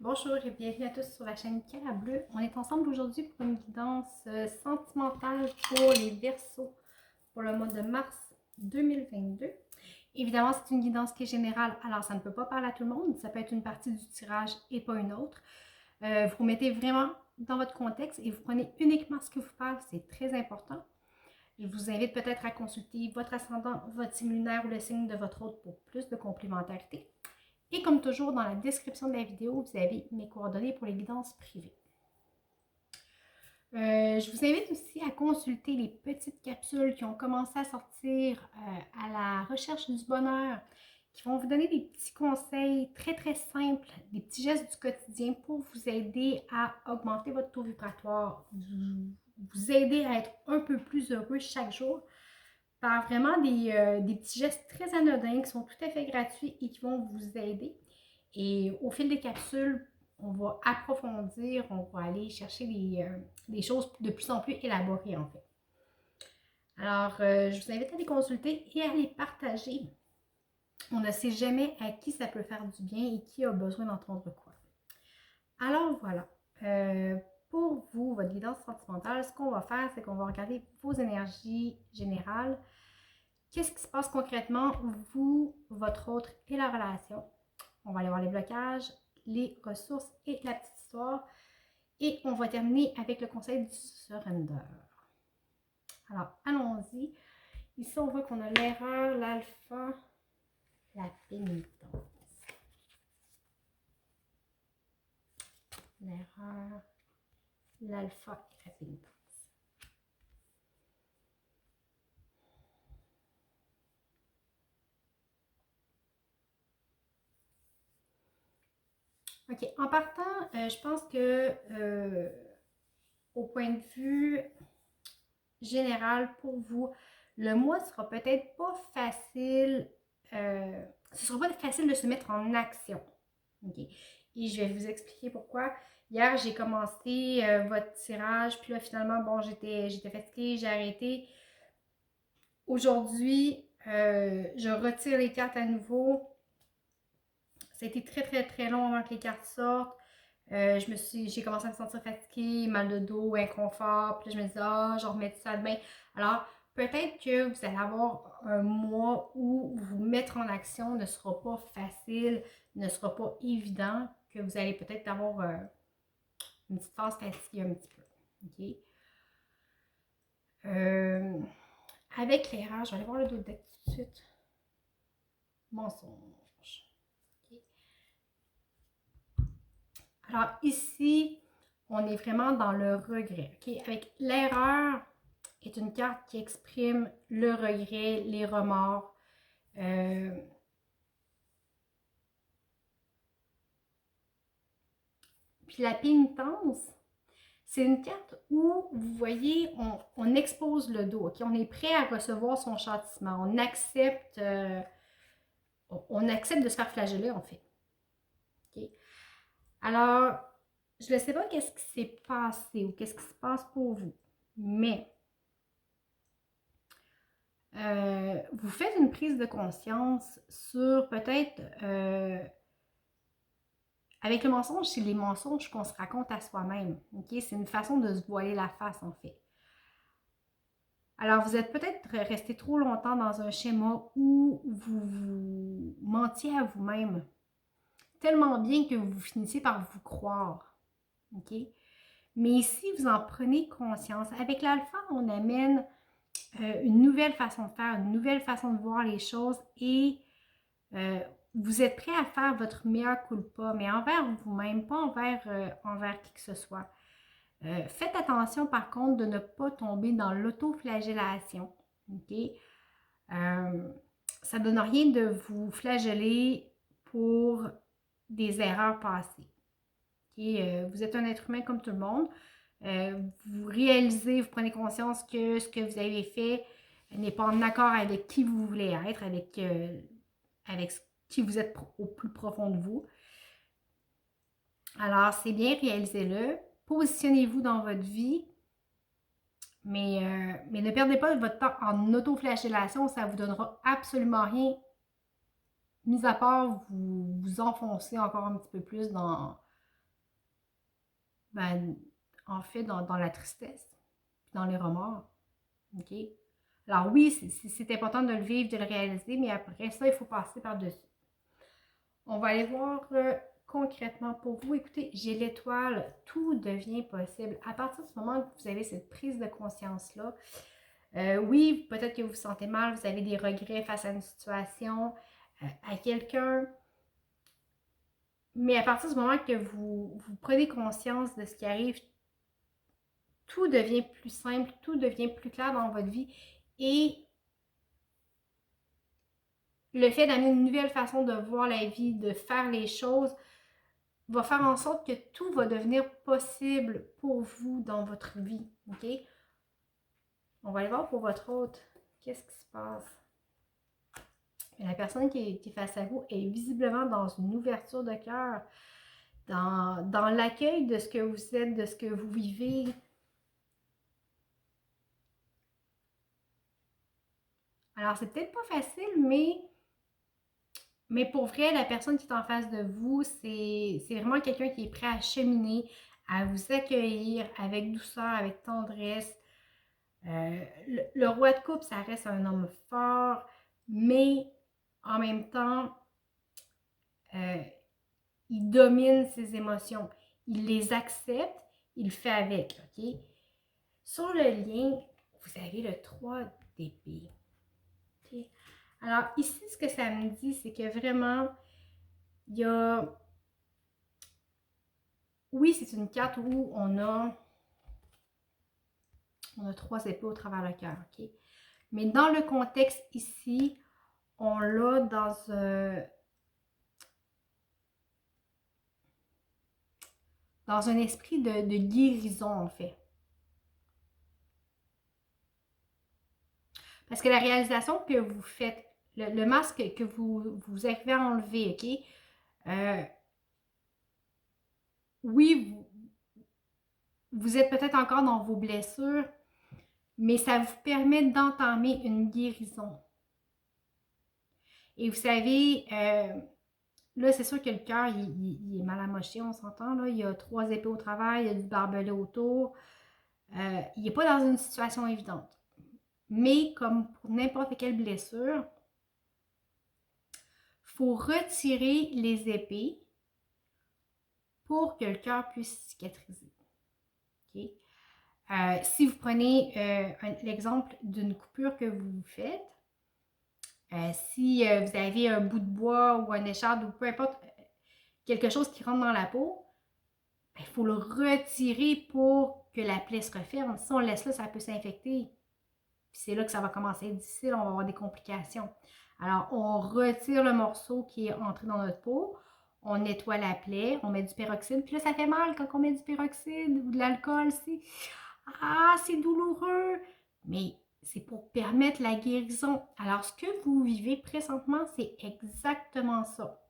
Bonjour et bienvenue à tous sur la chaîne Cara Bleu. On est ensemble aujourd'hui pour une guidance sentimentale pour les Verseaux pour le mois de mars 2022. Évidemment, c'est une guidance qui est générale, alors ça ne peut pas parler à tout le monde. Ça peut être une partie du tirage et pas une autre. Vous vous mettez vraiment dans votre contexte et vous prenez uniquement ce que vous parle. C'est très important. Je vous invite peut-être à consulter votre ascendant, votre signe lunaire ou le signe de votre hôte pour plus de complémentarité. Et comme toujours, dans la description de la vidéo, vous avez mes coordonnées pour les guidances privées. Je vous invite aussi à consulter les petites capsules qui ont commencé à sortir à la recherche du bonheur, qui vont vous donner des petits conseils très très simples, des petits gestes du quotidien pour vous aider à augmenter votre taux vibratoire, vous aider à être un peu plus heureux chaque jour par vraiment des petits gestes très anodins qui sont tout à fait gratuits et qui vont vous aider. Et au fil des capsules, on va approfondir, on va aller chercher des choses de plus en plus élaborées en fait. Alors, je vous invite à les consulter et à les partager. On ne sait jamais à qui ça peut faire du bien et qui a besoin d'entendre quoi. Alors voilà, pour vous, votre guidance sentimentale, ce qu'on va faire, c'est qu'on va regarder vos énergies générales. Qu'est-ce qui se passe concrètement, vous, votre autre et la relation? On va aller voir les blocages, les ressources et la petite histoire. Et on va terminer avec le conseil du surrender. Alors, allons-y. Ici, on voit qu'on a l'erreur, l'alpha, la pénitence. L'erreur, l'alpha et la pénitence. OK, en partant, je pense que au point de vue général pour vous, le mois sera peut-être pas facile, ce sera pas facile de se mettre en action. OK? Et je vais vous expliquer pourquoi. Hier, j'ai commencé votre tirage, puis là, finalement, bon, j'étais fatiguée, j'ai arrêté. Aujourd'hui, je retire les cartes à nouveau. Ça a été très, très, très long avant que les cartes sortent. J'ai commencé à me sentir fatiguée, mal de dos, inconfort. Puis là, je me dis, je remets ça demain. Alors, peut-être que vous allez avoir un mois où vous mettre en action ne sera pas facile, ne sera pas évident, que vous allez peut-être avoir une petite phase fatiguée un petit peu. OK? Avec l'erreur, je vais aller voir le dos de deck tout de suite. Mensonge. OK? Alors ici, on est vraiment dans le regret. OK? Avec l'erreur est une carte qui exprime le regret, les remords. Puis la pénitence, c'est une carte où, vous voyez, on expose le dos. OK? On est prêt à recevoir son châtiment. On accepte de se faire flageller, en fait. OK? Alors, je ne sais pas qu'est-ce qui s'est passé ou qu'est-ce qui se passe pour vous, mais vous faites une prise de conscience sur peut-être, avec le mensonge, c'est les mensonges qu'on se raconte à soi-même. Okay? C'est une façon de se voiler la face, en fait. Alors, vous êtes peut-être resté trop longtemps dans un schéma où vous mentiez à vous-même tellement bien que vous finissez par vous croire. OK? Mais ici, vous en prenez conscience. Avec l'alpha, on amène une nouvelle façon de faire, une nouvelle façon de voir les choses et vous êtes prêt à faire votre meilleur culpa, mais envers vous-même, pas envers qui que ce soit. Faites attention par contre de ne pas tomber dans l'autoflagellation. OK? Ça ne donne rien de vous flageller pour des erreurs passées. Okay? Vous êtes un être humain comme tout le monde. Vous réalisez, vous prenez conscience que ce que vous avez fait n'est pas en accord avec qui vous voulez être, avec qui vous êtes au plus profond de vous. Alors, c'est bien, réalisez-le. Positionnez-vous dans votre vie, mais ne perdez pas votre temps en autoflagellation, ça ne vous donnera absolument rien, mis à part vous enfoncer encore un petit peu plus dans ben, en fait, dans la tristesse, dans les remords. OK? Alors oui, c'est important de le vivre, de le réaliser, mais après ça, il faut passer par-dessus. On va aller voir concrètement pour vous. Écoutez, j'ai l'étoile, tout devient possible. À partir du moment que vous avez cette prise de conscience-là, oui, peut-être que vous vous sentez mal, vous avez des regrets face à une situation, à quelqu'un, mais à partir du moment que vous prenez conscience de ce qui arrive, tout devient plus simple, tout devient plus clair dans votre vie et le fait d'amener une nouvelle façon de voir la vie, de faire les choses, va faire en sorte que tout va devenir possible pour vous dans votre vie. OK? On va aller voir pour votre autre. Qu'est-ce qui se passe? La personne qui est face à vous est visiblement dans une ouverture de cœur, dans l'accueil de ce que vous êtes, de ce que vous vivez. Alors, c'est peut-être pas facile, mais pour vrai, la personne qui est en face de vous, c'est vraiment quelqu'un qui est prêt à cheminer, à vous accueillir avec douceur, avec tendresse. Le roi de coupe, ça reste un homme fort, mais en même temps, euh, il domine ses émotions. Il les accepte, il fait avec. OK? Sur le lien, vous avez le 3 d'épée. OK? Alors, ici, ce que ça me dit, c'est que vraiment, il y a... Oui, c'est une carte où on a 3 épées au travers le cœur. OK? Mais dans le contexte ici, on l'a dans un esprit de guérison, en fait. Parce que la réalisation que vous faites, le masque que vous arrivez à enlever, OK? Oui, vous êtes peut-être encore dans vos blessures, mais ça vous permet d'entamer une guérison. Et vous savez, là, c'est sûr que le cœur, il est mal amoché, on s'entend, là. Il y a 3 épées au travail, il y a du barbelé autour. Il n'est pas dans une situation évidente. Mais comme pour n'importe quelle blessure, il faut retirer les épées pour que le cœur puisse cicatriser. Okay? Si vous prenez l'exemple d'une coupure que vous faites, si vous avez un bout de bois ou un écharde ou peu importe, quelque chose qui rentre dans la peau, il faut le retirer pour que la plaie se referme. Si on le laisse là, ça peut s'infecter. C'est là que ça va commencer à être difficile, on va avoir des complications. Alors, on retire le morceau qui est entré dans notre peau, on nettoie la plaie, on met du peroxyde, puis là, ça fait mal quand on met du peroxyde ou de l'alcool, c'est douloureux, mais c'est pour permettre la guérison. Alors, ce que vous vivez présentement, c'est exactement ça.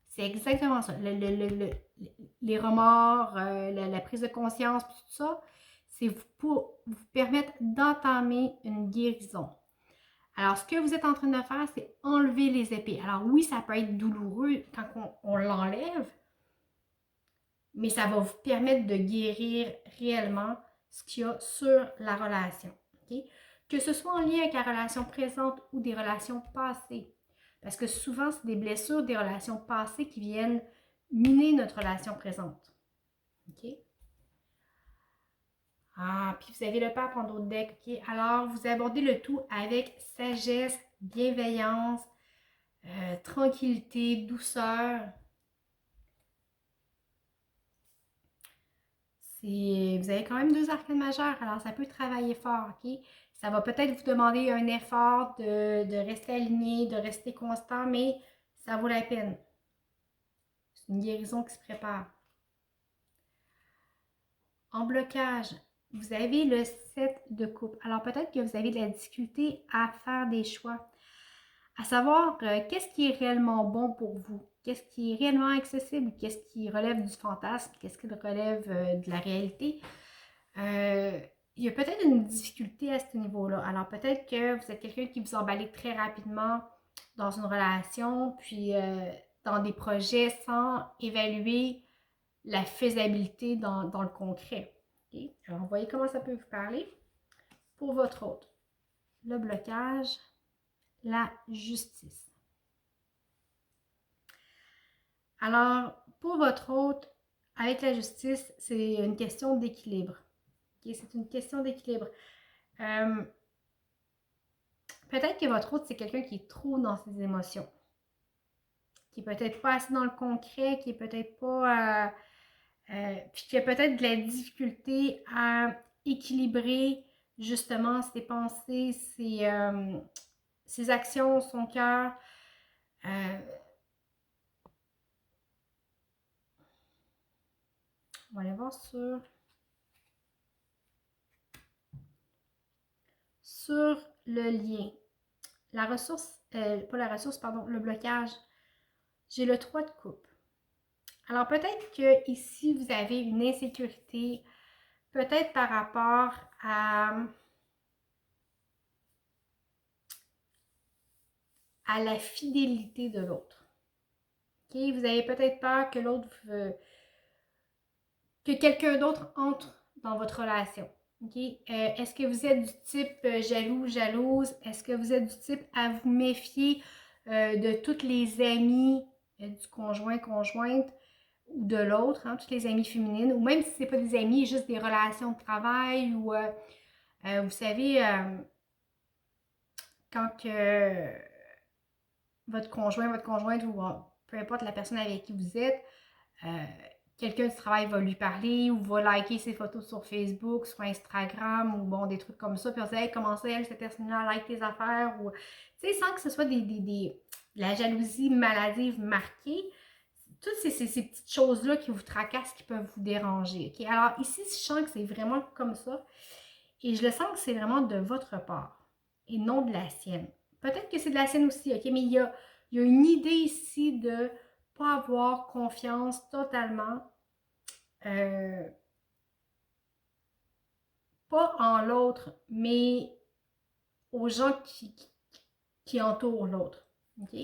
C'est exactement ça. Les remords, la prise de conscience, tout ça, c'est pour vous permettre d'entamer une guérison. Alors, ce que vous êtes en train de faire, c'est enlever les épées. Alors oui, ça peut être douloureux quand on l'enlève, mais ça va vous permettre de guérir réellement ce qu'il y a sur la relation. Okay? Que ce soit en lien avec la relation présente ou des relations passées. Parce que souvent, c'est des blessures des relations passées qui viennent miner notre relation présente. OK? Ah, puis vous avez le pape en d'autres decks. OK? Alors, vous abordez le tout avec sagesse, bienveillance, tranquillité, douceur. Vous avez quand même 2 arcanes majeures, alors ça peut travailler fort, OK? Ça va peut-être vous demander un effort de rester aligné, de rester constant, mais ça vaut la peine. C'est une guérison qui se prépare. En blocage, vous avez le 7 de coupe. Alors peut-être que vous avez de la difficulté à faire des choix, à savoir qu'est-ce qui est réellement bon pour vous, qu'est-ce qui est réellement accessible, qu'est-ce qui relève du fantasme, qu'est-ce qui relève de la réalité. Il y a peut-être une difficulté à ce niveau-là. Alors peut-être que vous êtes quelqu'un qui vous emballe très rapidement dans une relation, puis dans des projets sans évaluer la faisabilité dans le concret. Okay? Alors, voyez comment ça peut vous parler. Pour votre hôte, le blocage, la justice. Alors, pour votre hôte, avec la justice, c'est une question d'équilibre. Okay? C'est une question d'équilibre. Peut-être que votre hôte, c'est quelqu'un qui est trop dans ses émotions, qui est peut-être pas assez dans le concret, qui est peut-être pas... puis qui a peut-être de la difficulté à équilibrer justement ses pensées, ses actions, son cœur. On va aller voir sur le lien. La ressource, pas la ressource, pardon, le blocage. J'ai le 3 de coupe. Alors peut-être que ici vous avez une insécurité, peut-être par rapport à la fidélité de l'autre. Okay? Vous avez peut-être peur que l'autre que quelqu'un d'autre entre dans votre relation. Okay? Est-ce que vous êtes du type jaloux, jalouse? Est-ce que vous êtes du type à vous méfier de toutes les amies du conjoint, conjointe ou de l'autre, hein, toutes les amies féminines, ou même si ce n'est pas des amis, juste des relations de travail ou vous savez, quand que votre conjoint, votre conjointe ou peu importe la personne avec qui vous êtes, quelqu'un du travail va lui parler ou va liker ses photos sur Facebook, sur Instagram ou bon, des trucs comme ça. Puis on se dit, hey, comment ça, elle, cette personne-là, like tes affaires ou, tu sais, sans que ce soit de la jalousie maladive marquée. Toutes ces petites choses-là qui vous tracassent, qui peuvent vous déranger. Okay? Alors ici, je sens que c'est vraiment comme ça. Et je le sens que c'est vraiment de votre part et non de la sienne. Peut-être que c'est de la sienne aussi, ok? Mais il y a une idée ici de ne pas avoir confiance totalement, pas en l'autre, mais aux gens qui entourent l'autre. Ok?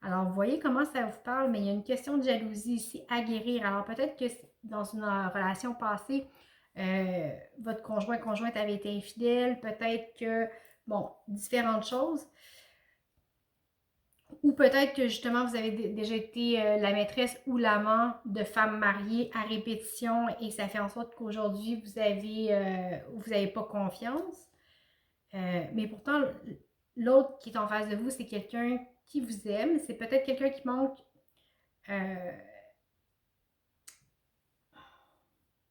Alors, vous voyez comment ça vous parle, mais il y a une question de jalousie ici à guérir. Alors, peut-être que dans une relation passée, votre conjointe avait été infidèle, peut-être que, bon, différentes choses. Ou peut-être que justement, vous avez déjà été la maîtresse ou l'amant de femmes mariées à répétition et ça fait en sorte qu'aujourd'hui, vous avez pas confiance. Mais pourtant, l'autre qui est en face de vous, c'est quelqu'un qui vous aime. C'est peut-être quelqu'un qui manque...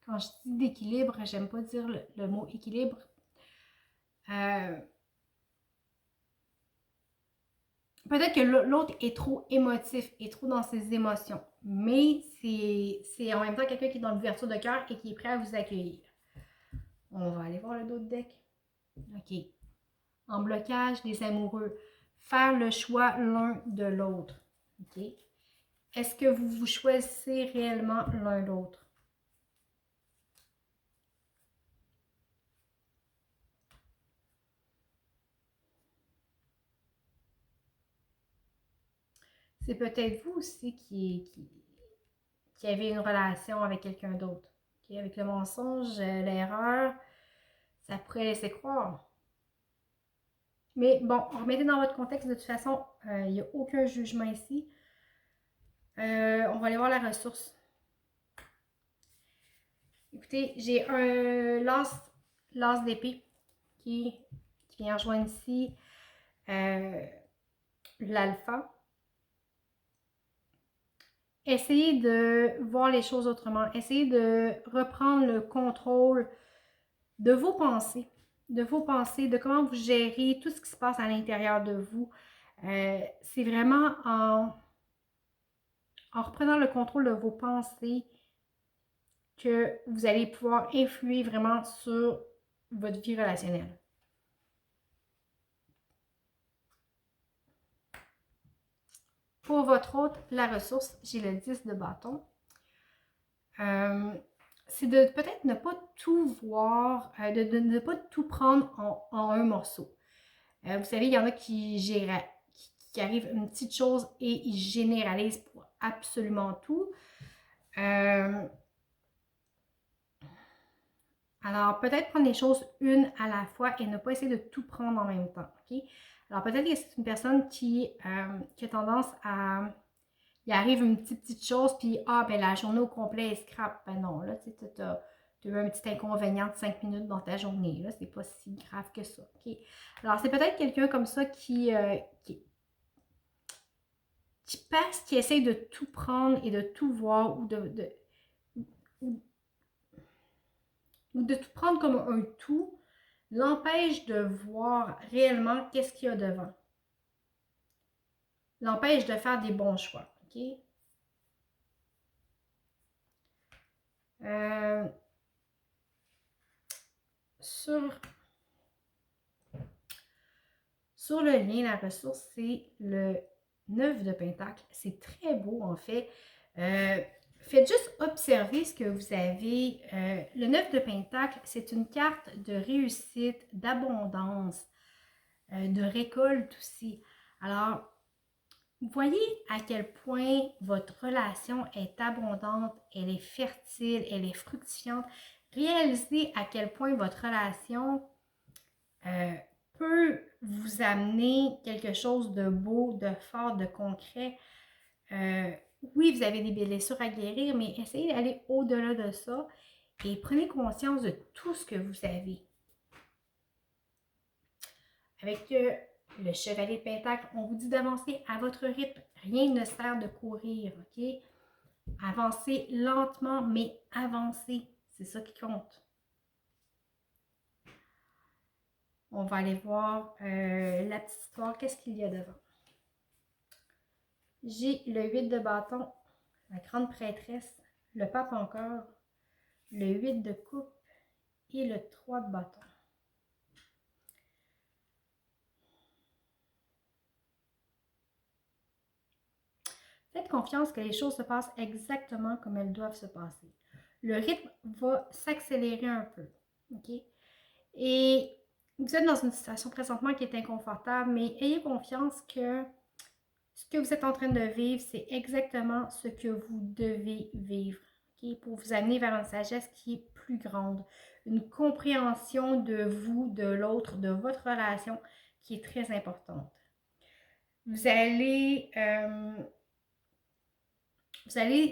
quand je dis d'équilibre, j'aime pas dire le mot équilibre. Peut-être que l'autre est trop émotif, est trop dans ses émotions. Mais c'est en même temps quelqu'un qui est dans l'ouverture de cœur et qui est prêt à vous accueillir. On va aller voir le dos de deck. OK. En blocage, les amoureux. Faire le choix l'un de l'autre. OK. Est-ce que vous vous choisissez réellement l'un l'autre? C'est peut-être vous aussi qui avez une relation avec quelqu'un d'autre. Okay? Avec le mensonge, l'erreur, ça pourrait laisser croire. Mais bon, remettez dans votre contexte, de toute façon, il n'y a aucun jugement ici. On va aller voir la ressource. Écoutez, j'ai un l'as d'épée qui vient rejoindre ici l'alpha. Essayez de voir les choses autrement. Essayez de reprendre le contrôle de vos pensées, de comment vous gérez tout ce qui se passe à l'intérieur de vous. C'est vraiment en reprenant le contrôle de vos pensées que vous allez pouvoir influer vraiment sur votre vie relationnelle. Pour votre autre, la ressource, j'ai le 10 de bâton. C'est de peut-être ne pas tout voir, de ne pas tout prendre en un morceau. Vous savez, il y en a qui arrivent une petite chose et ils généralisent pour absolument tout. Euh, alors, peut-être prendre les choses une à la fois et ne pas essayer de tout prendre en même temps. OK? Alors, peut-être que c'est une personne qui a tendance à... Il arrive une petite chose, puis ben la journée au complet est scrap. Ben non, là, tu as eu un petit inconvénient de 5 minutes dans ta journée. Là, c'est pas si grave que ça. OK? Alors, c'est peut-être quelqu'un comme ça qui passe, qui essaye de tout prendre et de tout voir ou de tout prendre comme un tout, l'empêche de voir réellement qu'est-ce qu'il y a devant. L'empêche de faire des bons choix. OK? Sur le lien, la ressource, c'est le 9 de Pentacle. C'est très beau, en fait. Faites juste observer ce que vous avez. Le 9 de Pentacle, c'est une carte de réussite, d'abondance, de récolte aussi. Alors, vous voyez à quel point votre relation est abondante, elle est fertile, elle est fructifiante. Réalisez à quel point votre relation peut vous amener quelque chose de beau, de fort, de concret. Oui, vous avez des blessures à guérir, mais essayez d'aller au-delà de ça et prenez conscience de tout ce que vous avez. Avec le chevalier de Pentacle, on vous dit d'avancer à votre rythme. Rien ne sert de courir, OK? Avancez lentement, mais avancez. C'est ça qui compte. On va aller voir la petite histoire. Qu'est-ce qu'il y a devant? J'ai le 8 de bâton, la grande prêtresse, le pape encore, le 8 de coupe et le 3 de bâton. Faites confiance que les choses se passent exactement comme elles doivent se passer. Le rythme va s'accélérer un peu. OK? Et vous êtes dans une situation présentement qui est inconfortable, mais ayez confiance que ce que vous êtes en train de vivre, c'est exactement ce que vous devez vivre. Okay? Pour vous amener vers une sagesse qui est plus grande, une compréhension de vous, de l'autre, de votre relation qui est très importante. Vous allez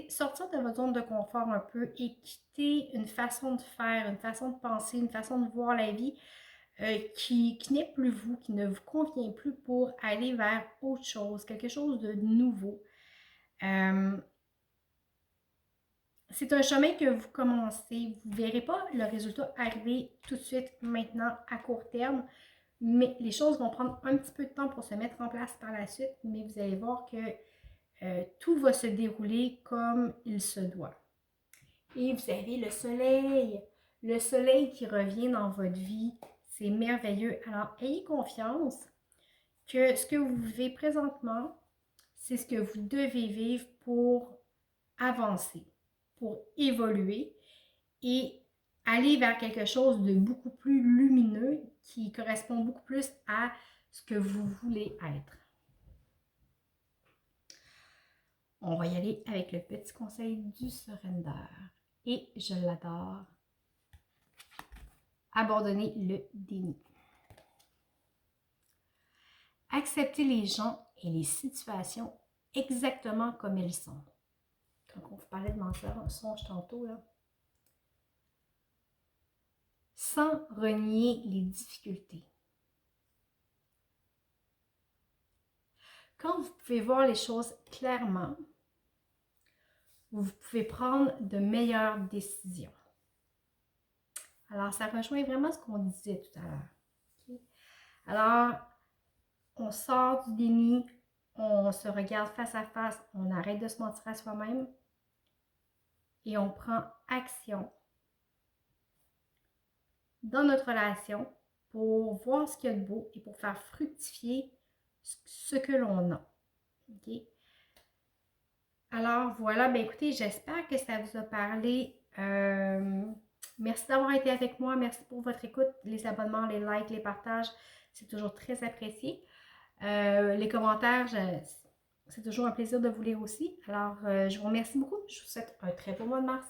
sortir de votre zone de confort un peu et quitter une façon de faire, une façon de penser, une façon de voir la vie qui n'est plus vous, qui ne vous convient plus pour aller vers autre chose, quelque chose de nouveau. C'est un chemin que vous commencez. Vous ne verrez pas le résultat arriver tout de suite, maintenant, à court terme, mais les choses vont prendre un petit peu de temps pour se mettre en place par la suite, mais vous allez voir que tout va se dérouler comme il se doit. Et vous avez le soleil qui revient dans votre vie. C'est merveilleux. Alors, ayez confiance que ce que vous vivez présentement, c'est ce que vous devez vivre pour avancer, pour évoluer et aller vers quelque chose de beaucoup plus lumineux qui correspond beaucoup plus à ce que vous voulez être. On va y aller avec le petit conseil du surrender. Et je l'adore. Abandonner le déni. Accepter les gens et les situations exactement comme elles sont. Quand on vous parlait de mensonge tantôt, là. Sans renier les difficultés. Quand vous pouvez voir les choses clairement, vous pouvez prendre de meilleures décisions. Alors, ça rejoint vraiment ce qu'on disait tout à l'heure. Okay? Alors, on sort du déni, on se regarde face à face, on arrête de se mentir à soi-même et on prend action dans notre relation pour voir ce qu'il y a de beau et pour faire fructifier ce que l'on a. Okay? Alors voilà, ben écoutez, j'espère que ça vous a parlé. Merci d'avoir été avec moi. Merci pour votre écoute, les abonnements, les likes, les partages. C'est toujours très apprécié. Les commentaires, C'est toujours un plaisir de vous lire aussi. Alors, je vous remercie beaucoup. Je vous souhaite un très beau mois de mars.